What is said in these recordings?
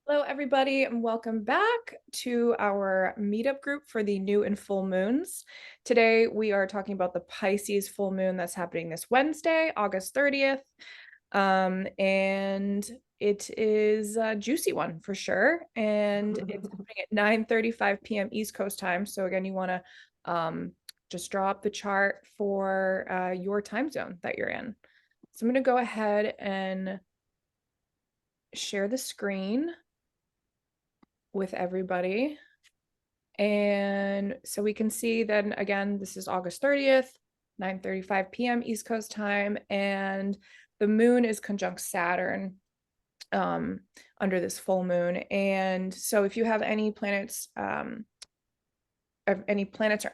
Hello, everybody, and welcome back to our meetup group for the new and full moons. Today, we are talking about the Pisces full moon that's happening this Wednesday, August 30th. And it is a juicy one for sure. And it's happening at 9:35 p.m. East Coast time. So again, you want to just draw up the chart for your time zone that you're in. So I'm going to go ahead and share the screen with everybody. And so we can see then again, this is August 30th, 9:35 p.m. East Coast time, and the moon is conjunct Saturn under this full moon. And so if you have any planets or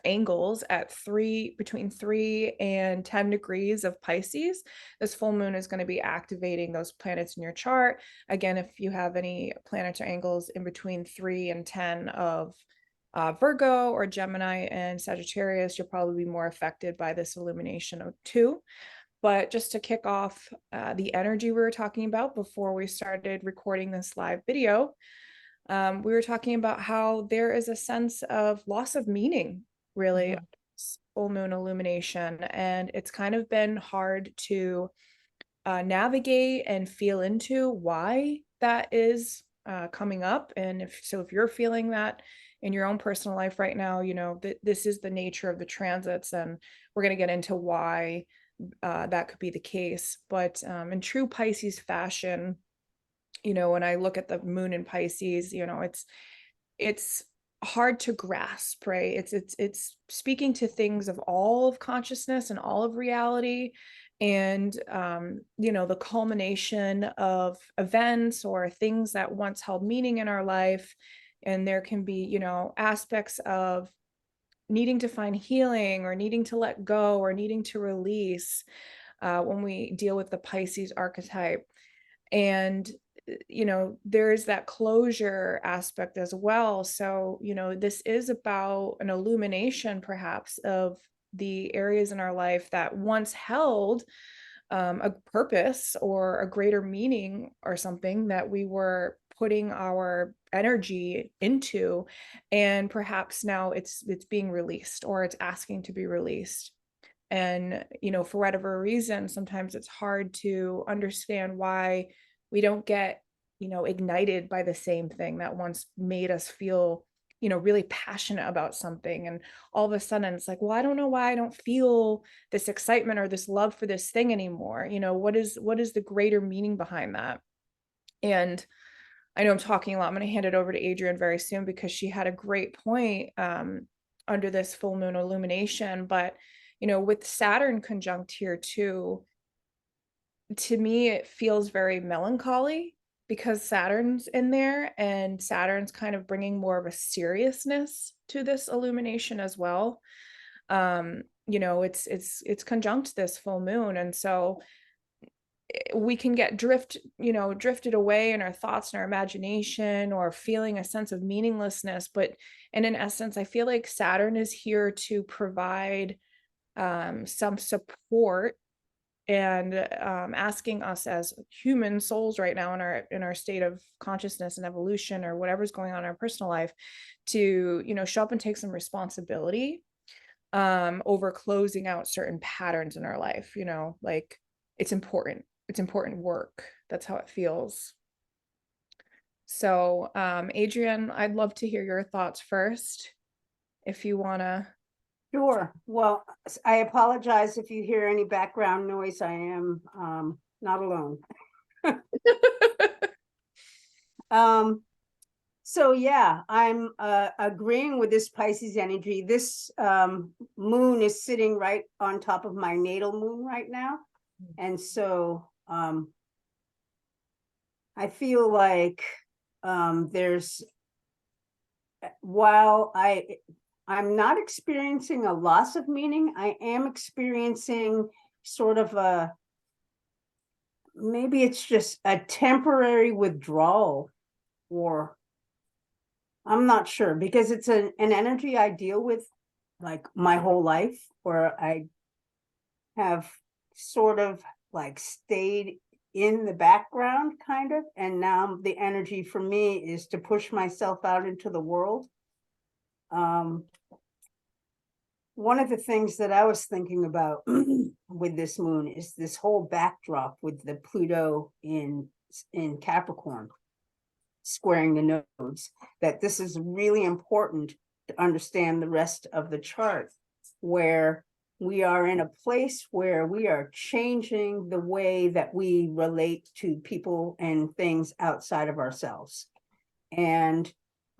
angles at between 3 and 10 degrees of Pisces, this full moon is going to be activating those planets in your chart. Again, if you have any planets or angles in between 3 and 10 of Virgo or Gemini and Sagittarius, you'll probably be more affected by this illumination of two. But just to kick off the energy we were talking about before we started recording this live video, we were talking about how there is a sense of loss of meaning, really, full moon illumination. And it's kind of been hard to navigate and feel into why that is coming up. And if you're feeling that in your own personal life right now, you know, this is the nature of the transits, and we're going to get into why that could be the case. But in true Pisces fashion, you know, when I look at the moon in Pisces, you know, it's hard to grasp, right? It's speaking to things of all of consciousness and all of reality, and you know, the culmination of events or things that once held meaning in our life. And there can be, you know, aspects of needing to find healing or needing to let go or needing to release when we deal with the Pisces archetype. And you know, there's that closure aspect as well. So you know, this is about an illumination perhaps of the areas in our life that once held a purpose or a greater meaning or something that we were putting our energy into, and perhaps now it's being released or it's asking to be released. And you know, for whatever reason, sometimes it's hard to understand why we don't get, you know, ignited by the same thing that once made us feel, you know, really passionate about something. And all of a sudden it's like, well, I don't know why I don't feel this excitement or this love for this thing anymore. You know, what is the greater meaning behind that? And I know I'm talking a lot. I'm going to hand it over to Adrienne very soon because she had a great point under this full moon illumination. But you know, with Saturn conjunct here too, to me it feels very melancholy because Saturn's in there, and Saturn's kind of bringing more of a seriousness to this illumination as well. You know, it's conjunct this full moon, and so we can get drifted away in our thoughts and our imagination, or feeling a sense of meaninglessness. But and in essence, I feel like Saturn is here to provide some support, and asking us as human souls right now in our state of consciousness and evolution, or whatever's going on in our personal life, to, you know, show up and take some responsibility over closing out certain patterns in our life. You know, like it's important work. That's how it feels. So Adrienne, I'd love to hear your thoughts first, if you want to. Sure. Well, I apologize if you hear any background noise. I am not alone. So yeah, I'm agreeing with this Pisces energy. This moon is sitting right on top of my natal moon right now. And so I feel like there's, while I'm not experiencing a loss of meaning, I am experiencing sort of maybe it's just a temporary withdrawal, or I'm not sure, because it's an energy I deal with like my whole life, where I have sort of like stayed in the background kind of, and now the energy for me is to push myself out into the world. One of the things that I was thinking about with this moon is this whole backdrop with the Pluto in Capricorn squaring the nodes, that this is really important to understand the rest of the chart, where we are in a place where we are changing the way that we relate to people and things outside of ourselves. And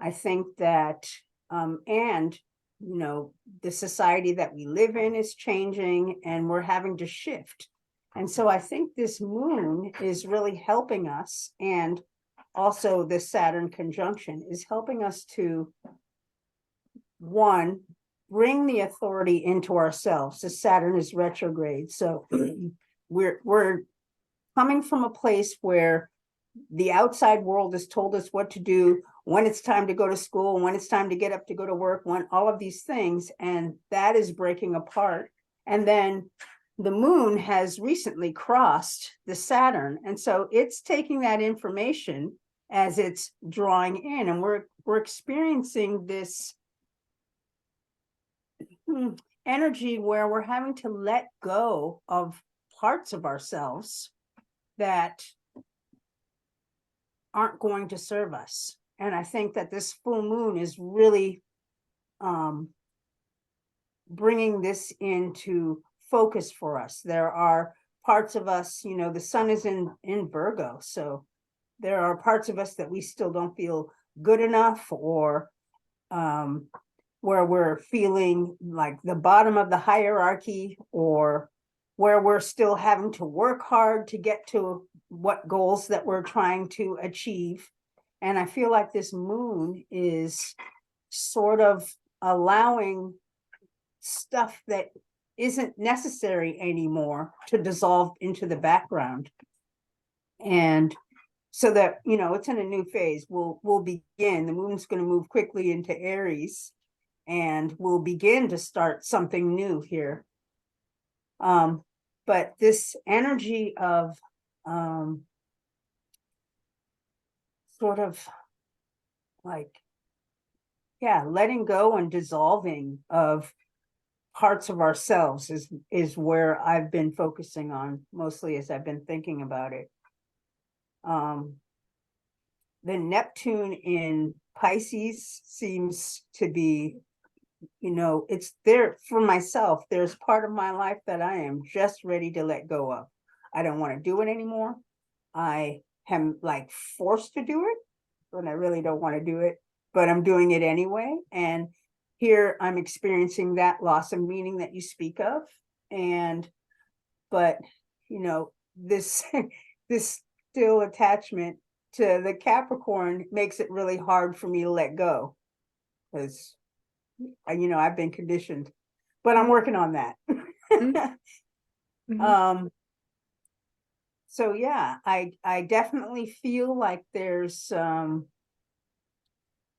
I think that, and you know, the society that we live in is changing and we're having to shift. And so I think this moon is really helping us, and also the Saturn conjunction is helping us to, one, bring the authority into ourselves. The Saturn is retrograde. So we're coming from a place where the outside world has told us what to do, when it's time to go to school, when it's time to get up to go to work, when all of these things, and that is breaking apart. And then the moon has recently crossed the Saturn, and so it's taking that information as it's drawing in, and we're experiencing this energy where we're having to let go of parts of ourselves that aren't going to serve us. And I think that this full moon is really bringing this into focus for us. There are parts of us, you know, the sun is in Virgo, so there are parts of us that we still don't feel good enough, or where we're feeling like the bottom of the hierarchy, or where we're still having to work hard to get to what goals that we're trying to achieve. And I feel like this moon is sort of allowing stuff that isn't necessary anymore to dissolve into the background. And so that, you know, it's in a new phase. We'll begin, the moon's going to move quickly into Aries, and we'll begin to start something new here. But this energy of sort of like, yeah, letting go and dissolving of parts of ourselves is where I've been focusing on mostly as I've been thinking about it. The Neptune in Pisces seems to be, you know, it's there for myself. There's part of my life that I am just ready to let go of. I don't want to do it anymore. I am like forced to do it, but I really don't want to do it, but I'm doing it anyway. And here I'm experiencing that loss of meaning that you speak of. And, but, you know, this, this still attachment to the Capricorn makes it really hard for me to let go, because, you know, I've been conditioned, but I'm working on that. Mm-hmm. So yeah, I definitely feel like there's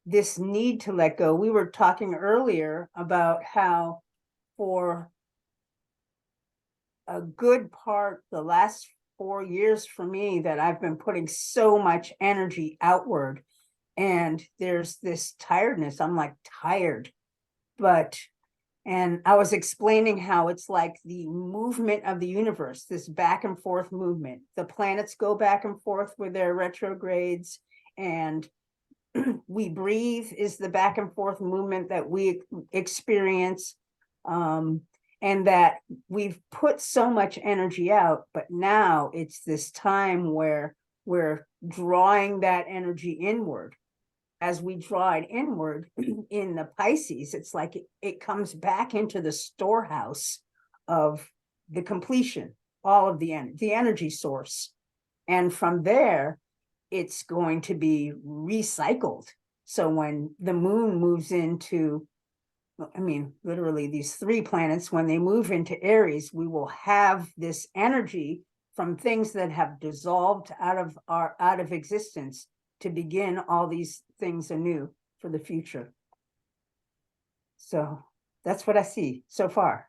this need to let go. We were talking earlier about how for a good part, the last 4 years for me, that I've been putting so much energy outward, and there's this tiredness. I'm like tired, and I was explaining how it's like the movement of the universe, this back and forth movement. The planets go back and forth with their retrogrades, and we breathe is the back and forth movement that we experience. And that we've put so much energy out, but now it's this time where we're drawing that energy inward. As we draw it inward in the Pisces, it's like it comes back into the storehouse of the completion, all of the energy source. And from there, it's going to be recycled. So when the moon moves into, I mean, literally these 3 planets, when they move into Aries, we will have this energy from things that have dissolved out of existence to begin all these things anew for the future. So that's what I see so far.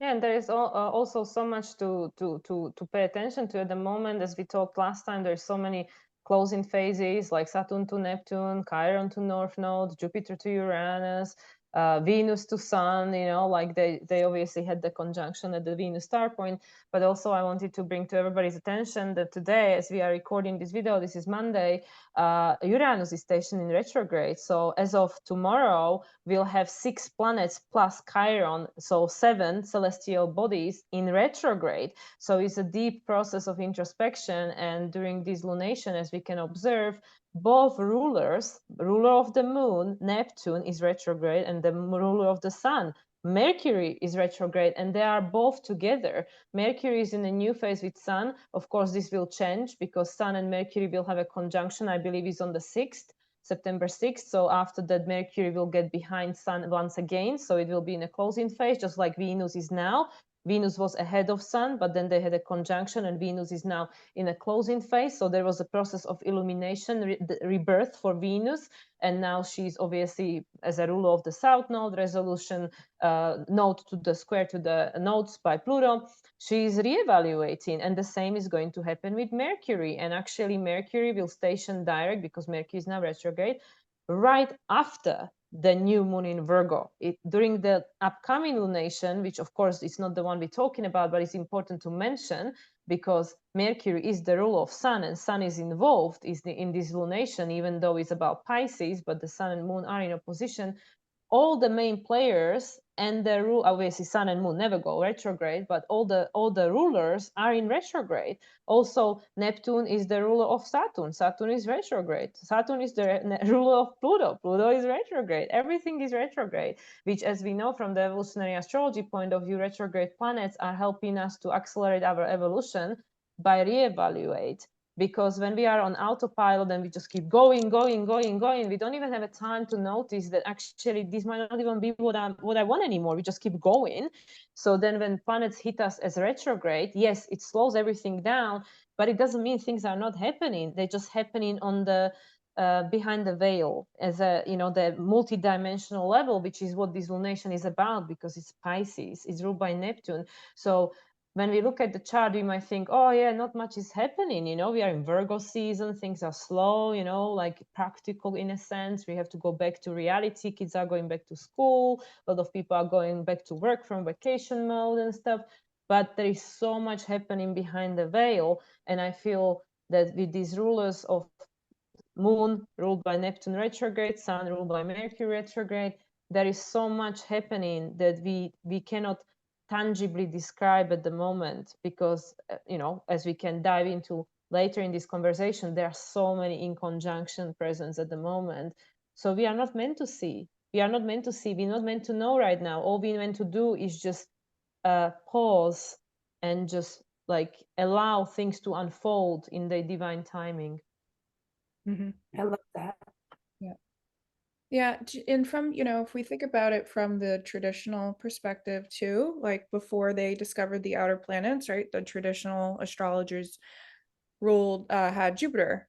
Yeah, and there is also so much to pay attention to at the moment. As we talked last time, there's so many closing phases like Saturn to Neptune, Chiron to North Node, Jupiter to Uranus, Venus to Sun. You know, like they obviously had the conjunction at the Venus star point. But also, I wanted to bring to everybody's attention that today, as we are recording this video, this is Monday. Uranus is stationed in retrograde. So as of tomorrow, we'll have 6 planets plus Chiron, so 7 celestial bodies in retrograde. So it's a deep process of introspection. And during this lunation, as we can observe, both rulers, ruler of the moon, Neptune, is retrograde, and the ruler of the sun, Mercury, is retrograde, and they are both together. Mercury is in a new phase with Sun. Of course, this will change because Sun and Mercury will have a conjunction, I believe is on the 6th, September 6th. So after that, Mercury will get behind Sun once again. So it will be in a closing phase, just like Venus is now. Venus was ahead of Sun, but then they had a conjunction, and Venus is now in a closing phase. So there was a process of illumination, rebirth for Venus. And now she's obviously, as a ruler of the South Node, resolution node to the square to the nodes by Pluto, she's reevaluating. And the same is going to happen with Mercury. And actually, Mercury will station direct, because Mercury is now retrograde, right after the new moon in Virgo. During the upcoming lunation, which of course is not the one we're talking about, but it's important to mention because Mercury is the ruler of Sun, and Sun is involved in this lunation, even though it's about Pisces, but the Sun and Moon are in opposition. All the main players and the rule, obviously Sun and Moon never go retrograde, but all the rulers are in retrograde. Also, Neptune is the ruler of Saturn. Saturn is retrograde. Saturn is the ruler of Pluto. Pluto is retrograde. Everything is retrograde, which, as we know from the evolutionary astrology point of view, retrograde planets are helping us to accelerate our evolution by reevaluate. Because when we are on autopilot and we just keep going, we don't even have a time to notice that actually this might not even be what I want anymore. We just keep going. So then when planets hit us as retrograde, yes, it slows everything down, but it doesn't mean things are not happening. They're just happening on the behind the veil, as a, you know, the multi-dimensional level, which is what this lunation is about, because it's Pisces, it's ruled by Neptune. So when we look at the chart, we might think, oh yeah, not much is happening. You know, we are in Virgo season, things are slow, you know, like practical in a sense. We have to go back to reality. Kids are going back to school. A lot of people are going back to work from vacation mode and stuff. But there is so much happening behind the veil. And I feel that with these rulers of Moon ruled by Neptune retrograde, Sun ruled by Mercury retrograde, there is so much happening that we cannot tangibly describe at the moment, because you know, as we can dive into later in this conversation, there are so many in conjunction presence at the moment. So we are not meant to see. We are not meant to see. We're not meant to know right now. All we're meant to do is just pause and just like allow things to unfold in their divine timing. Mhm. I love that. Yeah. Yeah, and from, you know, if we think about it from the traditional perspective too, like before they discovered the outer planets, right? The traditional astrologers ruled had Jupiter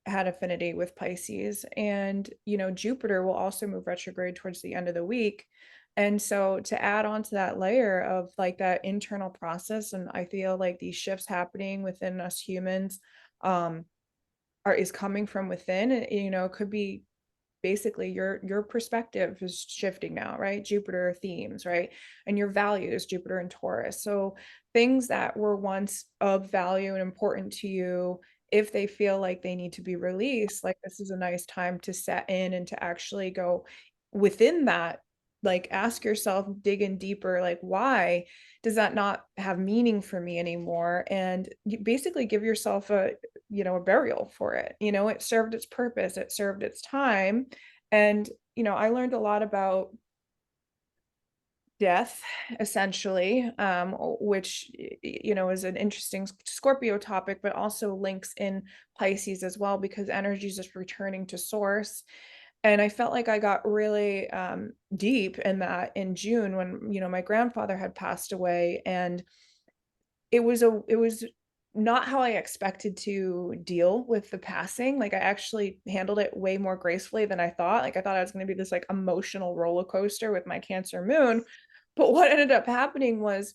had affinity with Pisces, and you know, Jupiter will also move retrograde towards the end of the week. And so to add on to that layer of like that internal process, and I feel like these shifts happening within us humans um is coming from within. And you know, it could be basically your perspective is shifting now, right? Jupiter themes, right? And your values, Jupiter and Taurus. So things that were once of value and important to you, if they feel like they need to be released, like this is a nice time to set in and to actually go within that, like ask yourself, dig in deeper, like why does that not have meaning for me anymore? And you basically give yourself a, you know, a burial for it. You know, it served its purpose, it served its time. And you know, I learned a lot about death essentially, which you know is an interesting Scorpio topic, but also links in Pisces as well, because energy is just returning to source. And I felt like I got really deep in that in June when, you know, my grandfather had passed away, and it was not how I expected to deal with the passing. Like I actually handled it way more gracefully than I thought. Like I thought I was going to be this like emotional roller coaster with my Cancer moon, But what ended up happening was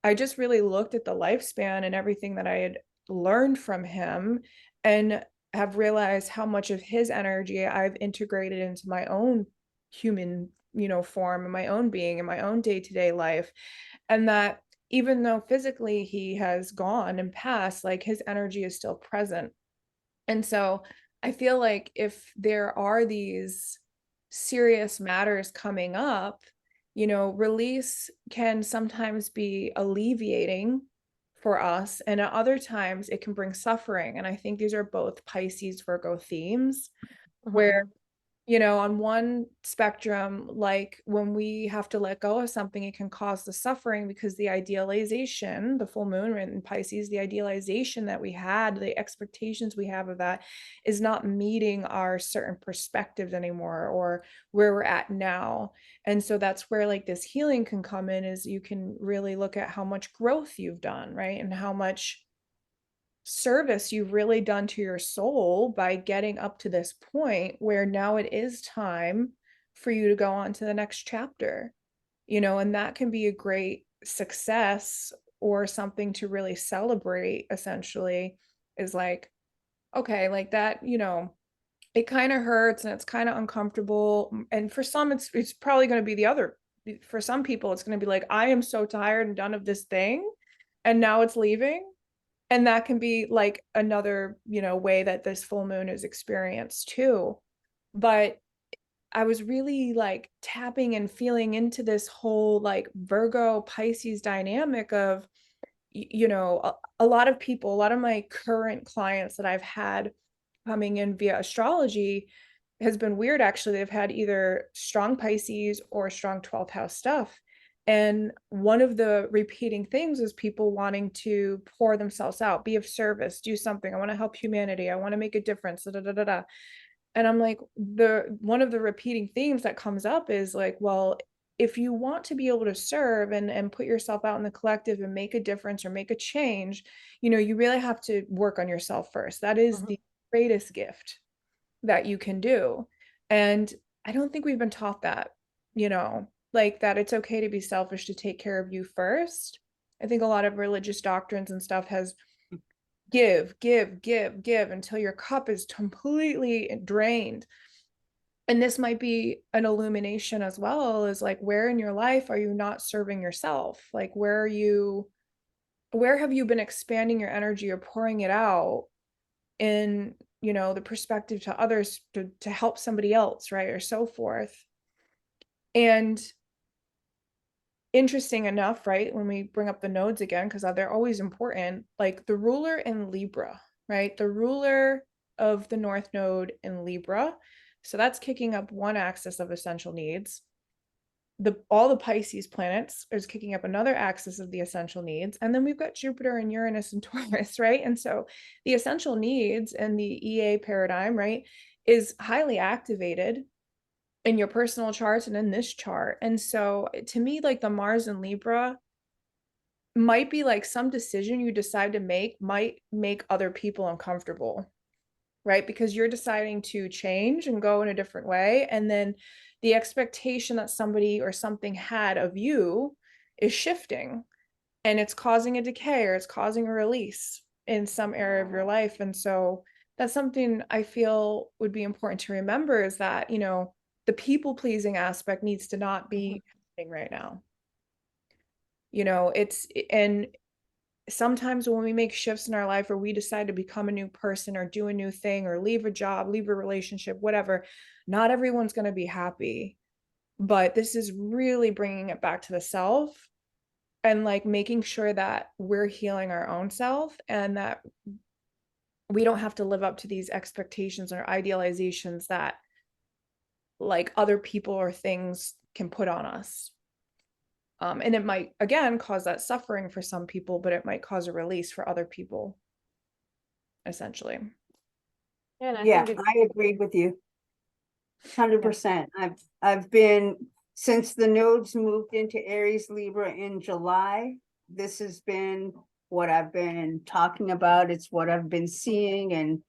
I just really looked at the lifespan and everything that I had learned from him, and have realized how much of his energy I've integrated into my own human, form and my own being and my own day-to-day life. And that even though physically he has gone and passed, like his energy is still present. And so I feel like if there are these serious matters coming up, release can sometimes be alleviating for us, and at other times it can bring suffering. And I think these are both Pisces Virgo themes, where Mhm. on one spectrum, like when we have to let go of something, it can cause the suffering because the idealization, the full moon in Pisces, the idealization that we had, the expectations we have of that is not meeting our certain perspectives anymore, or where we're at now. And so that's where like this healing can come in, is you can really look at how much growth you've done, right? And how much service you've really done to your soul by getting up to this point where now it is time for you to go on to the next chapter, and that can be a great success or something to really celebrate, essentially, is like, okay, like that, it kind of hurts and it's kind of uncomfortable. And for some, it's probably going to be the other. For some people, it's going to be like, I am so tired and done of this thing, and now it's leaving. And that can be like another, way that this full moon is experienced too. But I was really like tapping and feeling into this whole like Virgo Pisces dynamic of, a lot of people, a lot of my current clients that I've had coming in via astrology has been weird. Actually, they've had either strong Pisces or strong 12th house stuff. And one of the repeating things is people wanting to pour themselves out, be of service, do something. I want to help humanity. I want to make a difference. Da, da, da, da, da. And I'm like, the one of the repeating themes that comes up is like, well, if you want to be able to serve and put yourself out in the collective and make a difference or make a change, you really have to work on yourself first. That is Mhm. the greatest gift that you can do. And I don't think we've been taught that, like that it's okay to be selfish, to take care of you first. I think a lot of religious doctrines and stuff has give, give, give, give until your cup is completely drained. And this might be an illumination as well, as like, where in your life are you not serving yourself? Like, where have you been expanding your energy or pouring it out in, the perspective to others, to help somebody else, right? Or so forth. And interesting enough, right, when we bring up the nodes again, because they're always important, like the ruler in Libra, right? The ruler of the North Node in Libra. So that's kicking up one axis of essential needs. All the Pisces planets is kicking up another axis of the essential needs. And then we've got Jupiter and Uranus and Taurus, right? And so the essential needs and the EA paradigm, right, is highly activated in your personal charts and in this chart. And so to me, like the Mars and Libra might be like some decision you decide to make might make other people uncomfortable, right? Because you're deciding to change and go in a different way. And then the expectation that somebody or something had of you is shifting, and it's causing a decay or it's causing a release in some area of your life. And so that's something I feel would be important to remember, is that, the people pleasing aspect needs to not be happening right now. And sometimes when we make shifts in our life, or we decide to become a new person or do a new thing or leave a job, leave a relationship, whatever, not everyone's going to be happy. But this is really bringing it back to the self, and like making sure that we're healing our own self, and that we don't have to live up to these expectations or idealizations that like other people or things can put on us. And it might again cause that suffering for some people, but it might cause a release for other people, essentially. Yeah, and I Yeah, think it's I agreed with you yeah. 100%. I've been, since the nodes moved into Aries Libra in July, this has been what I've been talking about. It's what I've been seeing. And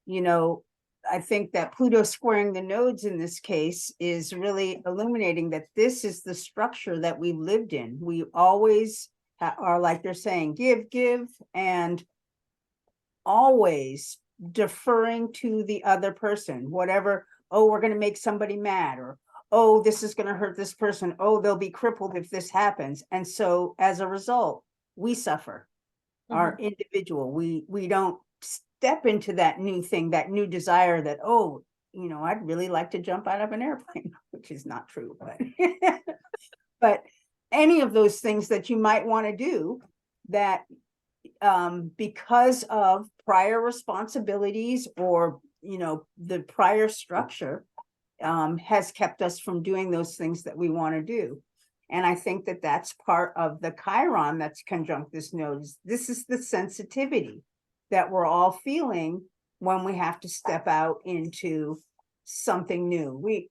you know, I think that Pluto squaring the nodes in this case is really illuminating that this is the structure that we've lived in. We always are, like they're saying, give, and always deferring to the other person, whatever. Oh, we're going to make somebody mad, or oh, this is going to hurt this person. Oh, they'll be crippled if this happens. And so as a result, we suffer. Our individual, we don't step into that new thing, that new desire that, oh, you know, I'd really like to jump out of an airplane, which is not true, but but any of those things that you might want to do that because of prior responsibilities, or you know, the prior structure has kept us from doing those things that we want to do. And I think that that's part of the Chiron that's conjunct this node. This is the sensitivity that we're all feeling when we have to step out into something new.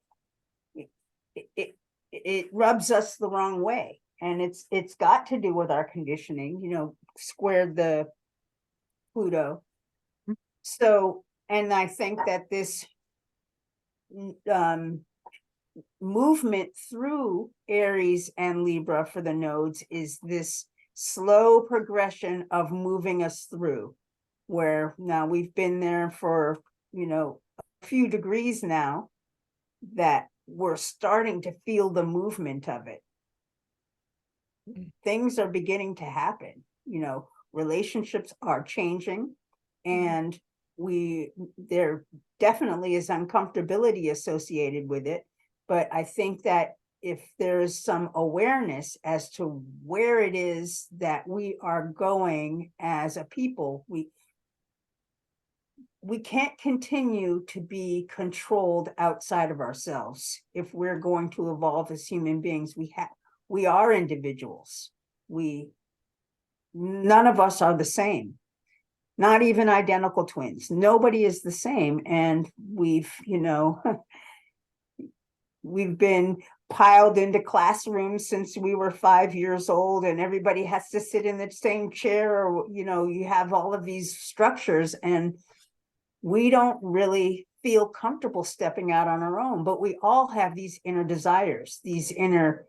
It rubs us the wrong way, and it's got to do with our conditioning, you know, squared the Pluto. So, and I think that this movement through Aries and Libra for the nodes is this slow progression of moving us through, where now we've been there for, you know, a few degrees now, that we're starting to feel the movement of it. Things are beginning to happen, you know, relationships are changing, and there definitely is uncomfortability associated with it. But I think that if there's some awareness as to where it is that we are going as a people, we can't continue to be controlled outside of ourselves. If we're going to evolve as human beings, we are individuals. None of us are the same, not even identical twins. Nobody is the same. And we've, you know, we've been piled into classrooms since we were 5 years old, and everybody has to sit in the same chair, or, you know, you have all of these structures, and we don't really feel comfortable stepping out on our own. But we all have these inner desires, these inner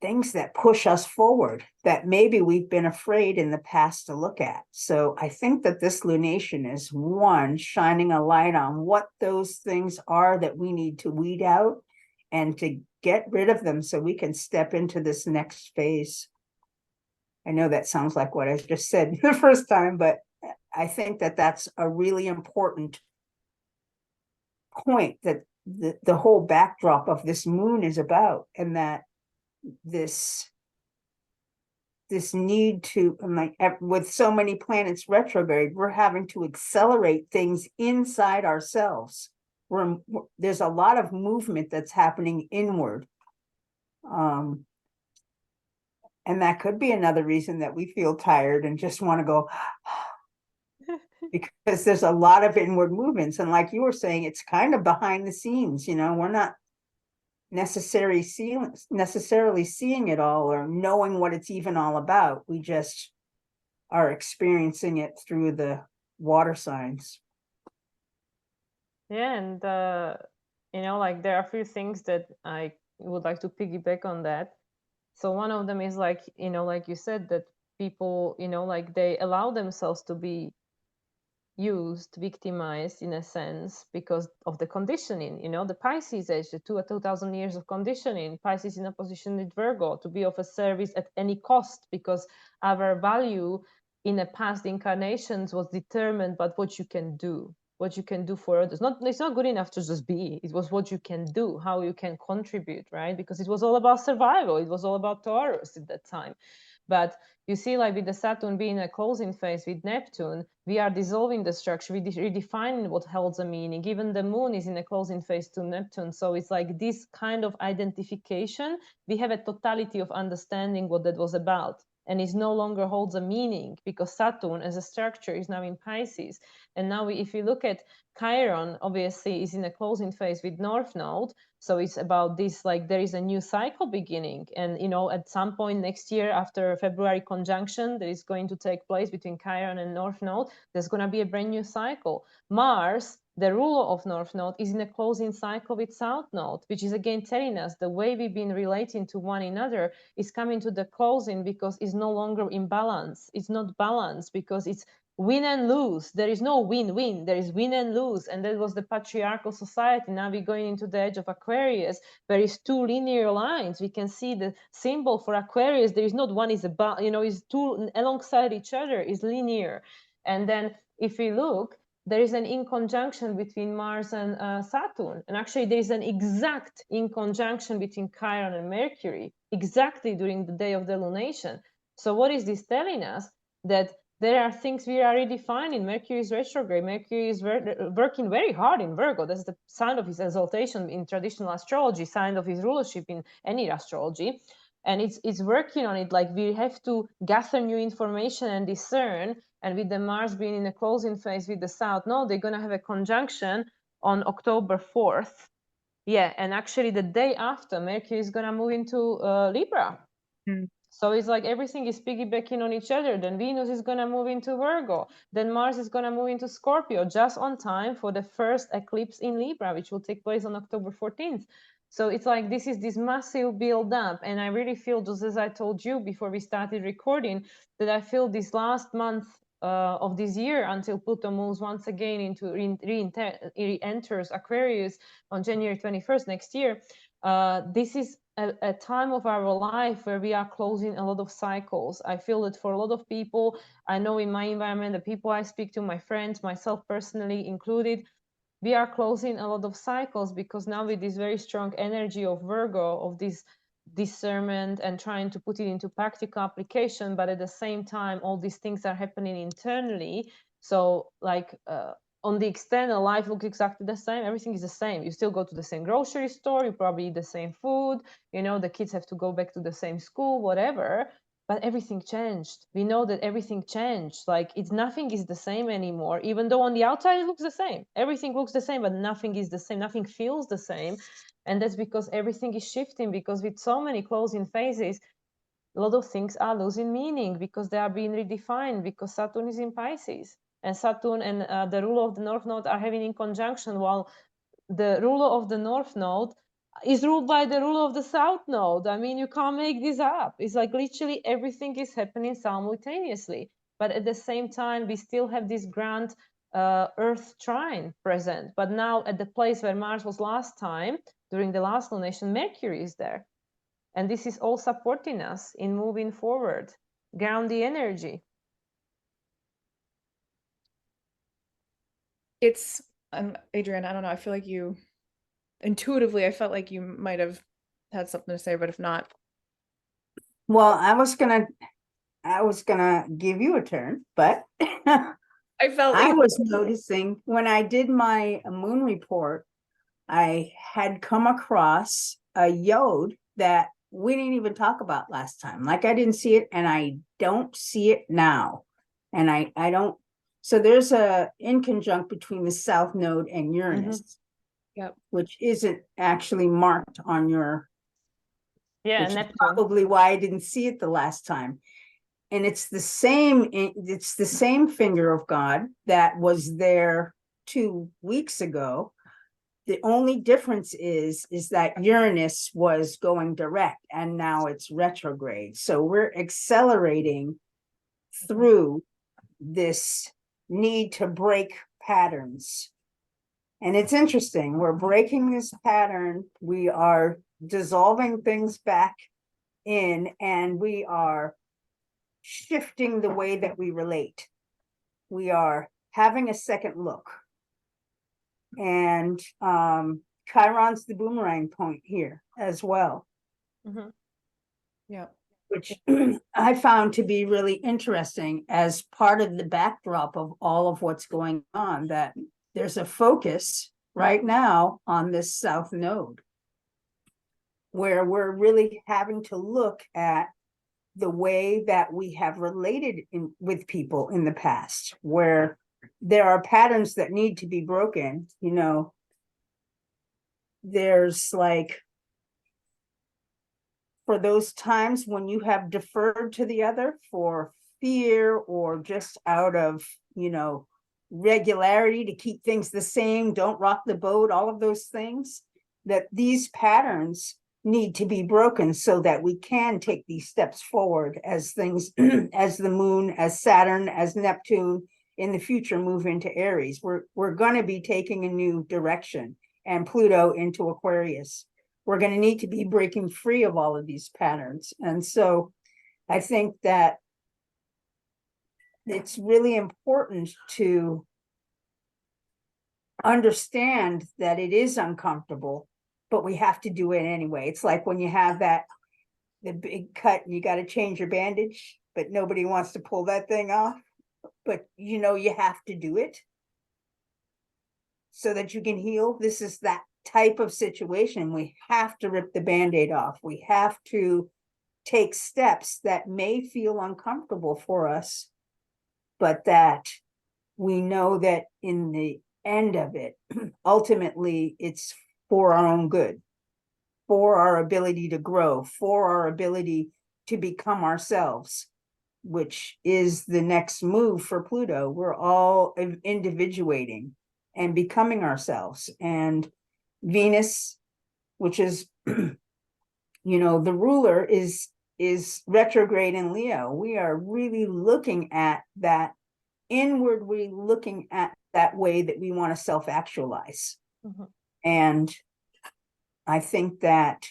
things that push us forward, that maybe we've been afraid in the past to look at. So I think that this lunation is one, shining a light on what those things are that we need to weed out and to get rid of them so we can step into this next phase. I know that sounds like what I just said the first time, but I think that that's a really important point that the whole backdrop of this moon is about, and that this need to, like, with so many planets retrograde, we're having to accelerate things inside ourselves. There's a lot of movement that's happening inward. And that could be another reason that we feel tired and just want to go, because there's a lot of inward movements. And like you were saying, it's kind of behind the scenes, you know, we're not necessarily seeing it all or knowing what it's even all about. We just are experiencing it through the water signs. Yeah, and you know, like there are a few things that I would like to piggyback on that. So one of them is, like, you know, like you said, that people, you know, like they allow themselves to be used, victimized in a sense because of the conditioning, you know, the Pisces age, the 2,000 years of conditioning, Pisces in opposition with Virgo, to be of a service at any cost, because our value in the past incarnations was determined by what you can do for others. It's not good enough to just be. It was what you can do, how you can contribute, right? Because it was all about survival. It was all about Taurus at that time. But you see, like with the Saturn being a closing phase with Neptune, we are dissolving the structure, we redefining what holds a meaning. Even the moon is in a closing phase to Neptune. So it's like this kind of identification, we have a totality of understanding what that was about. and it no longer holds a meaning because Saturn as a structure is now in Pisces. And now if you look at Chiron, obviously is in a closing phase with North Node. So it's about this, like there is a new cycle beginning. And, you know, at some point next year after February conjunction that is going to take place between Chiron and North Node, there's going to be a brand new cycle. Mars, the ruler of North Node, is in a closing cycle with South Node, which is again telling us the way we've been relating to one another is coming to the closing because it's no longer in balance. It's not balanced because it's win and lose. There is no win-win. There is win and lose. And that was the patriarchal society. Now we're going into the age of Aquarius, where it's two linear lines. We can see the symbol for Aquarius. There is not one is about, you know, is two alongside each other, is linear. And then if we look, there is an inconjunction between Mars and Saturn. And actually there is an exact inconjunction between Chiron and Mercury, exactly during the day of the lunation. So what is this telling us? That there are things we are redefining. Mercury is retrograde. Mercury is working very hard in Virgo. That's the sign of his exaltation in traditional astrology, sign of his rulership in any astrology. And it's working on it. Like we have to gather new information and discern. And with the Mars being in the closing phase with the South Node, they're going to have a conjunction on October 4th. Yeah, and actually the day after, Mercury is going to move into Libra. So it's like everything is piggybacking on each other. Then Venus is going to move into Virgo. Then Mars is going to move into Scorpio just on time for the first eclipse in Libra, which will take place on October 14th. So it's like this is this massive build up. And I really feel, just as I told you before we started recording, that I feel this last month of this year until Pluto moves once again into re-enters Aquarius on January 21st next year. This is a time of our life where we are closing a lot of cycles. I feel that for a lot of people, I know in my environment, the people I speak to, my friends, myself personally included, we are closing a lot of cycles because now with this very strong energy of Virgo, of this discernment and trying to put it into practical application, but at the same time, all these things are happening internally. So like on the external, life looks exactly the same. Everything is the same. You still go to the same grocery store. You probably eat the same food. You know, the kids have to go back to the same school, whatever. But everything changed. We know that everything changed. Like it's nothing is the same anymore, even though on the outside it looks the same. Everything looks the same, but nothing is the same. Nothing feels the same. And that's because everything is shifting, because with so many closing phases, a lot of things are losing meaning because they are being redefined because Saturn is in Pisces. And Saturn and the ruler of the North Node are having in conjunction, while the ruler of the North Node is ruled by the ruler of the South Node. I mean, you can't make this up. It's like literally everything is happening simultaneously. But at the same time, we still have this grand Earth trine present. But now at the place where Mars was last time, during the last lunation, Mercury is there. And this is all supporting us in moving forward. Ground the energy. It's Adrienne, I don't know. I feel like you intuitively, I felt like you might have had something to say, but if not. Well, I was gonna give you a turn, but I felt I like was noticing when I did my moon report, I had come across a yod that we didn't even talk about last time. Like I didn't see it, and I don't see it now. And I don't. So there's a inconjunct between the South Node and Uranus, Yep. which isn't actually marked on your. Yeah, which is Neptune. probably why I didn't see it the last time. And it's the same. It's the same finger of God that was there 2 weeks ago. The only difference is that Uranus was going direct and now it's retrograde. So we're accelerating through this need to break patterns. And it's interesting. We're breaking this pattern. We are dissolving things back in, and we are shifting the way that we relate. We are having a second look. And Chiron's the boomerang point here as well. Yeah. Which I found to be really interesting as part of the backdrop of all of what's going on, that there's a focus right now on this South Node where we're really having to look at the way that we have related with people in the past, where there are patterns that need to be broken. You know, there's like, for those times when you have deferred to the other for fear or just out of, you know, regularity to keep things the same, don't rock the boat, all of those things, that these patterns need to be broken so that we can take these steps forward as things, as the moon, as Saturn, as Neptune in the future move into Aries. We're going to be taking a new direction, and Pluto into Aquarius. We're going to need to be breaking free of all of these patterns. And so I think that it's really important to understand that it is uncomfortable, but we have to do it anyway. It's like when you have the big cut, you got to change your bandage, but nobody wants to pull that thing off. But you know, you have to do it so that you can heal. This is that type of situation. We have to rip the Band-Aid off. We have to take steps that may feel uncomfortable for us, but that we know that in the end of it, ultimately, it's for our own good, for our ability to grow, for our ability to become ourselves, which is the next move for Pluto. We're all individuating and becoming ourselves. And Venus, which is, you know, the ruler, is retrograde in Leo. We are really looking at that inwardly, looking at that way that we want to self-actualize. Mhm. And I think that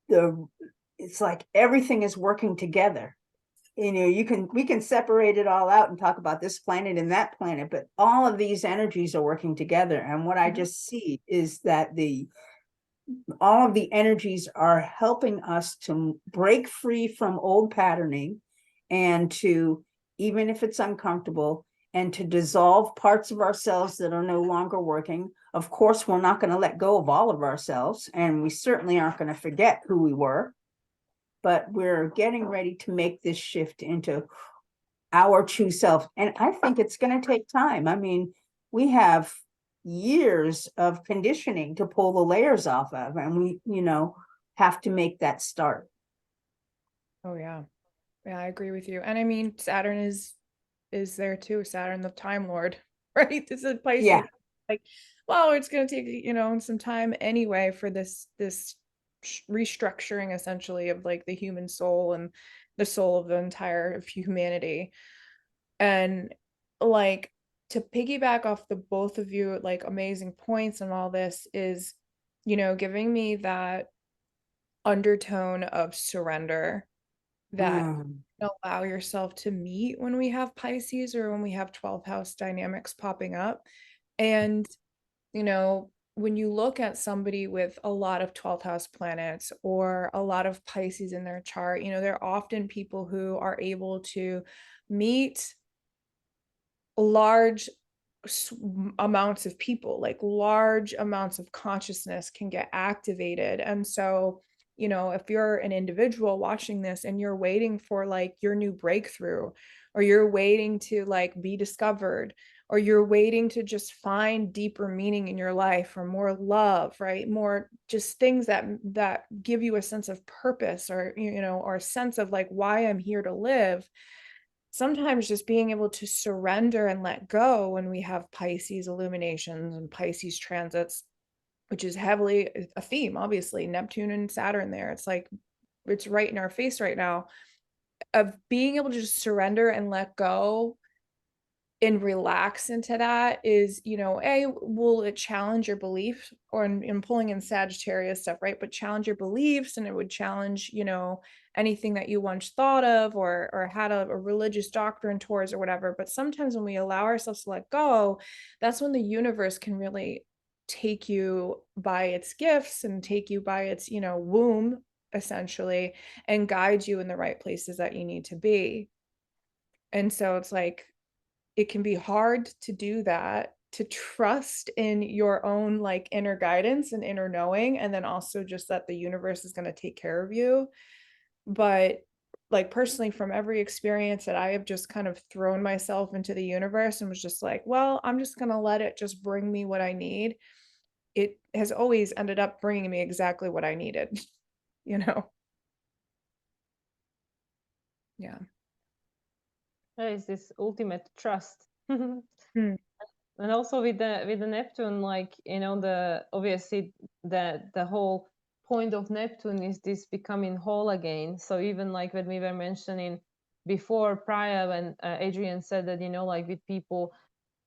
it's like everything is working together. You know, we can separate it all out and talk about this planet and that planet, but all of these energies are working together. And what I just see is that all of the energies are helping us to break free from old patterning, and to, even if it's uncomfortable, and to dissolve parts of ourselves that are no longer working. Of course, we're not going to let go of all of ourselves, and we certainly aren't going to forget who we were, but we're getting ready to make this shift into our true self. And I think it's going to take time. I mean, we have years of conditioning to pull the layers off of, and we, you know, have to make that start. Oh yeah. Yeah, I agree with you. And I mean, Saturn is there too. Saturn, the Time Lord, right? This is Pisces. Yeah. Like, well, it's going to take, you know, some time anyway for this restructuring essentially of like the human soul and the soul of the entire of humanity. And like, to piggyback off the both of you, like amazing points and all this is, you know, giving me that undertone of surrender that allow yourself to meet when we have Pisces or when we have 12th house dynamics popping up. And, you know, when you look at somebody with a lot of 12th house planets or a lot of Pisces in their chart, you know, they're often people who are able to meet large amounts of people, like large amounts of consciousness can get activated. And so, you know, if you're an individual watching this and you're waiting for like your new breakthrough, or you're waiting to like be discovered, or you're waiting to just find deeper meaning in your life, or more love, right? More just things that give you a sense of purpose, or, you know, or a sense of like why I'm here to live. Sometimes just being able to surrender and let go when we have Pisces illuminations and Pisces transits, which is heavily a theme, obviously, Neptune and Saturn there. It's like, it's right in our face right now, of being able to just surrender and let go and relax into that is, you know, will it challenge your belief, or in pulling in Sagittarius stuff, right? But challenge your beliefs, and it would challenge, you know, anything that you once thought of or had a religious doctrine towards or whatever. But sometimes when we allow ourselves to let go, that's when the universe can really take you by its gifts and take you by its, you know, womb, essentially, and guide you in the right places that you need to be. And so it's like, it can be hard to do that to trust in your own like inner guidance and inner knowing, and then also just that the universe is going to take care of you. But like personally, from every experience that I have just kind of thrown myself into the universe and was just like, well, I'm just going to let it just bring me what I need, it has always ended up bringing me exactly what I needed, you know? Yeah. There is this ultimate trust. Hmm. And also with the Neptune, like, you know, the obviously the whole point of Neptune is this becoming whole again. So even like when we were mentioning before, prior, when Adrienne said that, you know, like with people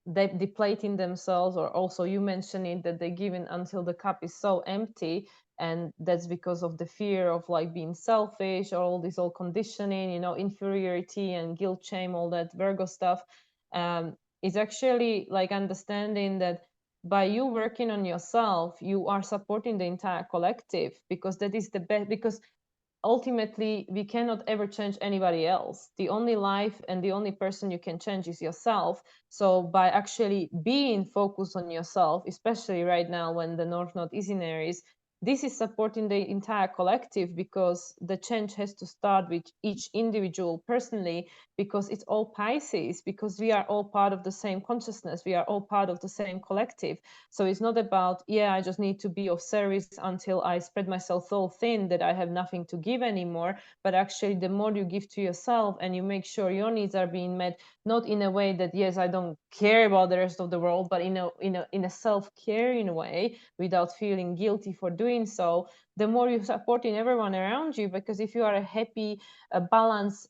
they depleting themselves, or also you mentioning that they give in until the cup is so empty, and that's because of the fear of like being selfish, or all this old conditioning, you know, inferiority and guilt, shame, all that Virgo stuff. Is actually like understanding that by you working on yourself, you are supporting the entire collective, because that is the best. Because ultimately we cannot ever change anybody else. The only life and the only person you can change is yourself. So by actually being focused on yourself, especially right now when the North Node is in Aries, this is supporting the entire collective, because the change has to start with each individual personally, because it's all Pisces, because we are all part of the same consciousness, we are all part of the same collective. So it's not about, yeah, I just need to be of service until I spread myself so thin that I have nothing to give anymore. But actually, the more you give to yourself and you make sure your needs are being met, not in a way that, yes, I don't care about the rest of the world, but in a self-caring way, without feeling guilty for doing so, the more you're supporting everyone around you. Because if you are a happy, balanced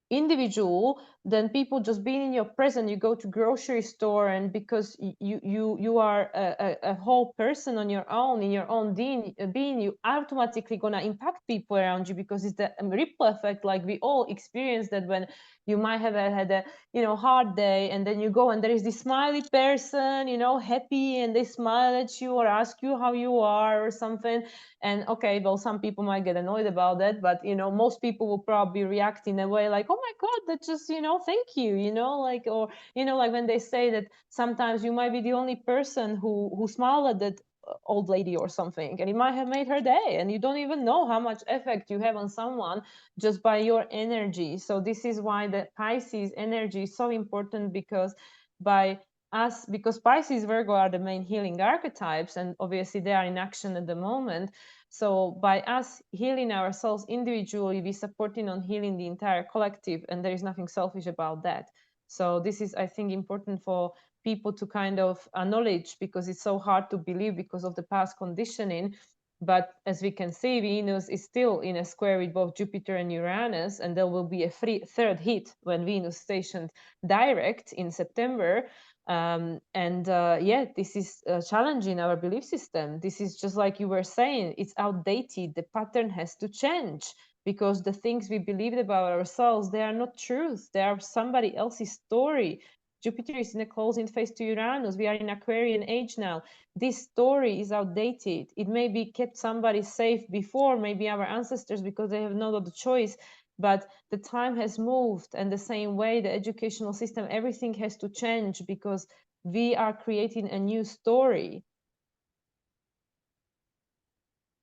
individual, then people just being in your presence, you go to grocery store, and because you are a whole person on your own, in your own being, you automatically gonna impact people around you, because it's the ripple effect. Like we all experience that when you might have had a, you know, hard day, and then you go and there is this smiley person, you know, happy, and they smile at you or ask you how you are or something. And okay, well, some people might get annoyed about that, but you know, most people will probably react in a way like, oh my god, that just, you know, thank you, you know, like, or you know, like when they say that sometimes you might be the only person who smiled at that old lady or something, and it might have made her day, and you don't even know how much effect you have on someone just by your energy. So this is why the Pisces energy is so important, because by us, because Pisces, Virgo are the main healing archetypes, and obviously they are in action at the moment. So by us healing ourselves individually, we supporting on healing the entire collective, and there is nothing selfish about that. So this is, I think, important for people to kind of acknowledge, because it's so hard to believe because of the past conditioning. But as we can see, Venus is still in a square with both Jupiter and Uranus, and there will be a third hit when Venus stationed direct in September. Yeah, this is challenging our belief system. This is just like you were saying, it's outdated. The pattern has to change, because the things we believed about ourselves, they are not truth. They are somebody else's story. Jupiter is in a closing phase to Uranus. We are in Aquarian age now. This story is outdated. It maybe kept somebody safe before, maybe our ancestors, because they have no other choice. But the time has moved, and the same way the educational system, everything has to change, because we are creating a new story.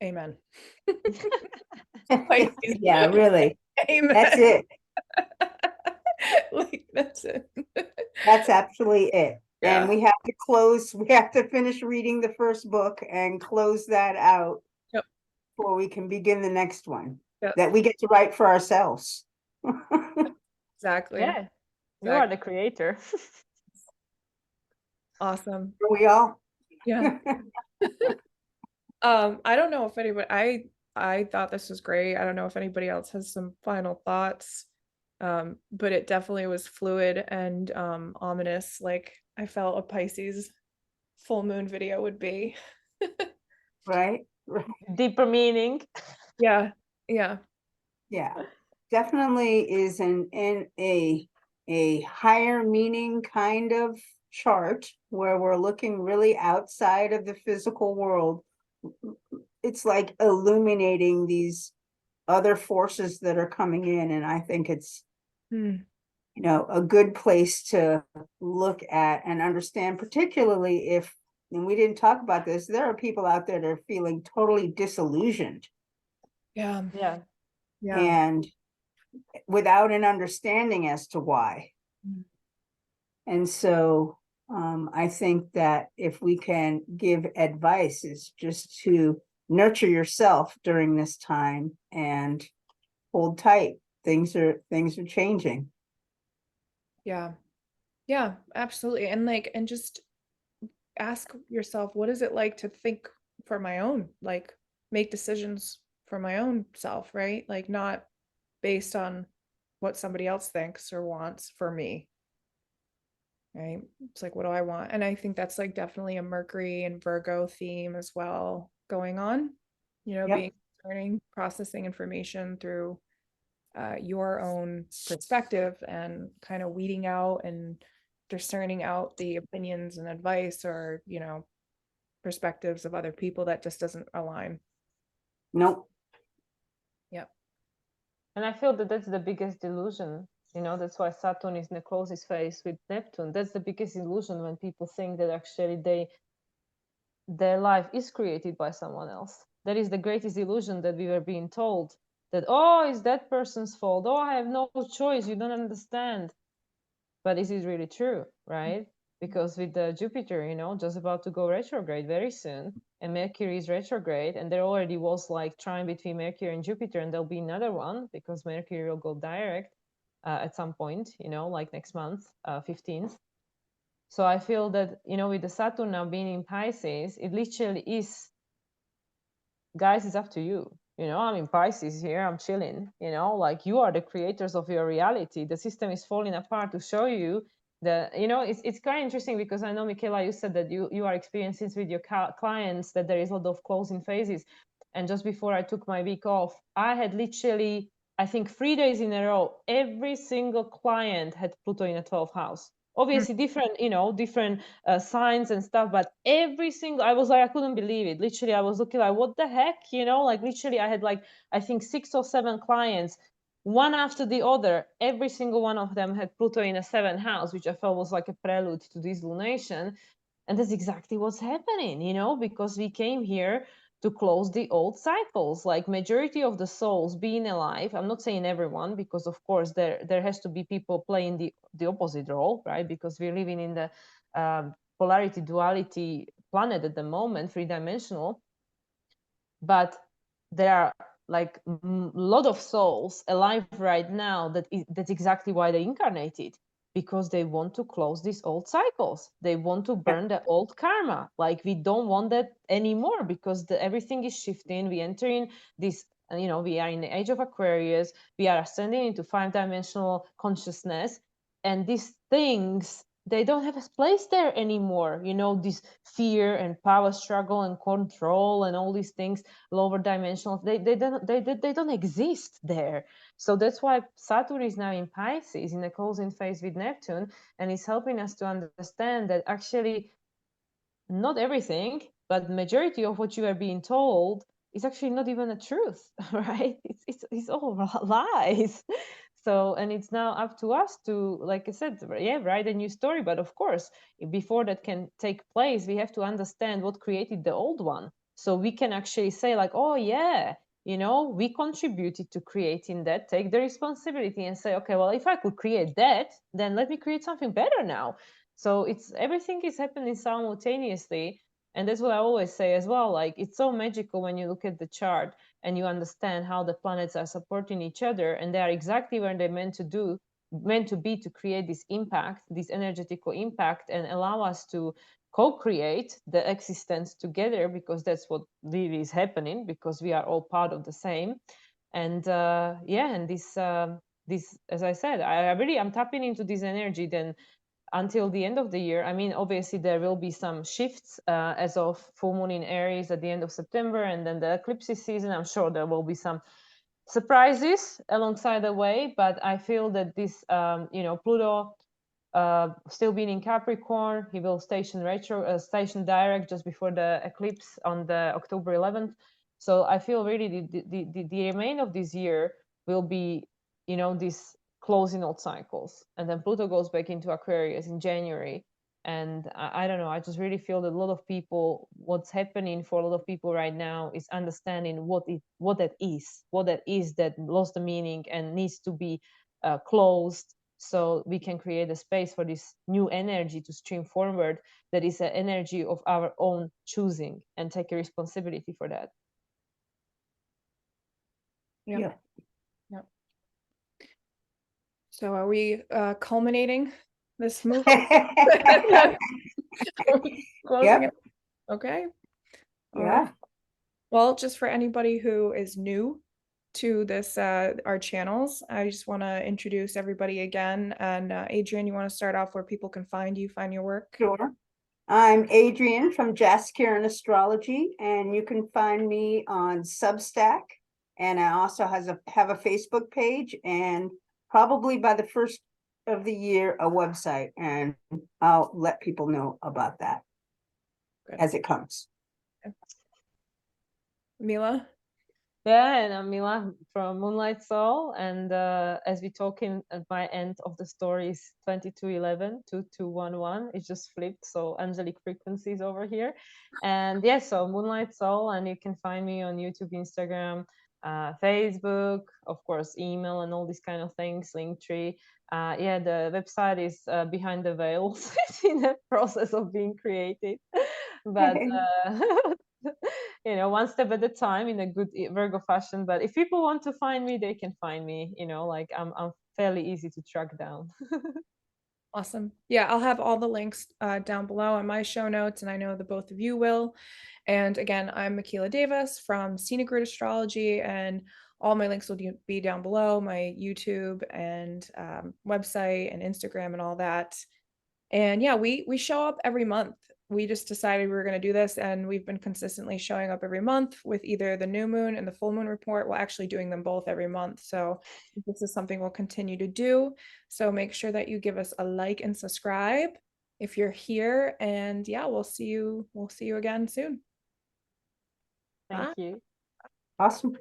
Amen. Yeah, really. Amen. That's it. Like that's it. That's absolutely it. Yeah. And we have to finish reading the first book and close that out Yep. before we can begin the next one Yep. that we get to write for ourselves. Exactly. Yeah, you are the creator. Awesome. Are we all? Yeah. I don't know if anybody, I thought this was great. I don't know if anybody else has some final thoughts. But it definitely was fluid and ominous, like I felt a Pisces full moon video would be. Right? Deeper meaning. Yeah. Yeah. Yeah. Definitely is in a higher meaning kind of chart where we're looking really outside of the physical world. It's like illuminating these other forces that are coming in, and I think it's Hmm. a good place to look at and understand, particularly if, and we didn't talk about this, there are people out there that are feeling totally disillusioned Yeah. Yeah. Yeah. and without an understanding as to why. Mm. And so I think that if we can give advice, is just to nurture yourself during this time and hold tight. Things are changing. Yeah. Yeah, absolutely. And like, and just ask yourself, what is it like to think for my own, like make decisions for my own self, right? Like not based on what somebody else thinks or wants for me, right? It's like, what do I want? And I think that's like definitely a Mercury and Virgo theme as well going on, Yep. being learning, processing information through your own perspective and kind of weeding out and discerning out the opinions and advice or, perspectives of other people that just doesn't align. Nope. Yep. And I feel that that's the biggest delusion. That's why Saturn is in the closest phase with Neptune. That's the biggest illusion, when people think that actually their life is created by someone else. That is the greatest illusion, that we were being told that, oh, it's that person's fault. Oh, I have no choice. You don't understand. But is it really true, right? Because with the Jupiter, just about to go retrograde very soon, and Mercury is retrograde, and there already was like trine between Mercury and Jupiter, and there'll be another one because Mercury will go direct at some point, like next month, 15th. So I feel that, with the Saturn now being in Pisces, it literally is, guys, it's up to you. I'm in Pisces here, I'm chilling, like you are the creators of your reality. The system is falling apart to show you that, it's kind of interesting, because I know, Makayla, you said that you are experiencing with your clients that there is a lot of closing phases. And just before I took my week off, I had literally, I think 3 days in a row, every single client had Pluto in a 12th house. Obviously different, different signs and stuff, but every single, I was like, I couldn't believe it. Literally, I was looking like, what the heck, like literally I had like, I think 6 or 7 clients, one after the other. Every single one of them had Pluto in a 7th house, which I felt was like a prelude to this lunation. And that's exactly what's happening, because we came here to close the old cycles. Like majority of the souls being alive, I'm not saying everyone, because of course there has to be people playing the opposite role, right? Because we're living in the polarity duality planet at the moment, 3-dimensional. But there are like a lot of souls alive right now that's exactly why they incarnated, because they want to close these old cycles. They want to burn the old karma. Like we don't want that anymore, because everything is shifting. We enter in this, we are in the age of Aquarius. We are ascending into 5-dimensional consciousness, and these things, they don't have a place there anymore. This fear and power struggle and control and all these things, lower dimensional, they don't exist there. So that's why Saturn is now in Pisces in the closing phase with Neptune, and it's helping us to understand that actually not everything, but majority of what you are being told is actually not even the truth, right? It's all lies. So, and it's now up to us to, like I said, yeah, write a new story. But of course, before that can take place, we have to understand what created the old one, so we can actually say like, oh yeah, we contributed to creating that, take the responsibility and say, okay, well, if I could create that, then let me create something better now. So it's, everything is happening simultaneously. And that's what I always say as well. Like, it's so magical when you look at the chart and you understand how the planets are supporting each other, and they are exactly where they're meant to be, to create this impact, this energetical impact, and allow us to co-create the existence together, because that's what really is happening, because we are all part of the same. And and this, as I said, I'm tapping into this energy then until the end of the year. I mean, obviously there will be some shifts as of full moon in Aries at the end of September, and then the eclipses season. I'm sure there will be some surprises alongside the way, but I feel that this, Pluto still being in Capricorn, he will station direct just before the eclipse on the October 11th. So I feel really the remainder of this year will be, this closing old cycles. And then Pluto goes back into Aquarius in January. And I don't know, I just really feel that a lot of people, what's happening for a lot of people right now is understanding what that is that lost the meaning and needs to be closed, so we can create a space for this new energy to stream forward, that is an energy of our own choosing, and take a responsibility for that. Yep. Yeah. Yep. So are we culminating this move? Closing Yep. it? Okay. All Yeah. right. Well, just for anybody who is new to this, our channels, I just want to introduce everybody again. And Adrienne, you want to start off where people can find you, find your work? Sure. I'm Adrienne from Jaskirin Astrology, and you can find me on Substack. And I also have a Facebook page, and probably by the first of the year, a website. And I'll let people know about that Good. as it comes. Mila? Yeah, and I'm Mila from Moonlight Soul, and as we talking at my end of the story is 2211 2211. It just flipped, so angelic frequencies over here. And yeah, so Moonlight Soul, and you can find me on YouTube, Instagram, Facebook, of course, email, and all these kind of things. Linktree. Yeah, the website is behind the veils. It's in the process of being created, but you know, one step at a time in a good Virgo fashion. But if people want to find me, they can find me. You know, like I'm fairly easy to track down. Awesome. Yeah, I'll have all the links down below in my show notes, and I know the both of you will. And again, I'm Makayla Davis from Scenic Root Astrology, and all my links will be down below, my YouTube and website and Instagram and all that. And yeah, we show up every month. We just decided we were going to do this, and we've been consistently showing up every month with either the new moon and the full moon report. We're actually doing them both every month. So this is something we'll continue to do. So make sure that you give us a like and subscribe if you're here. And yeah, we'll see you again soon. Thank Bye. you. Awesome.